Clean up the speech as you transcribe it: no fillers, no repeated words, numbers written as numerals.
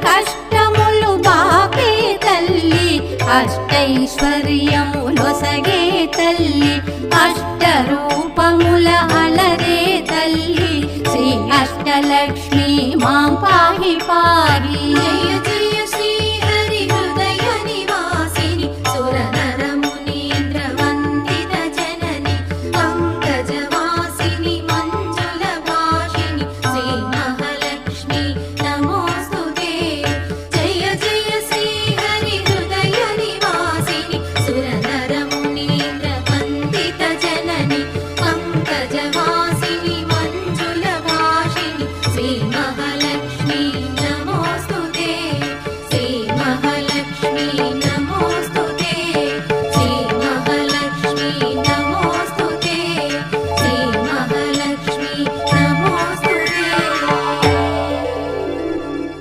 కష్టములు బాపే తల్లి అష్టైశ్వర్యములొసగే తల్లి అష్టరూపముల అలరే తల్లి శ్రీ అష్టలక్ష్మి మాం పాహి పాహి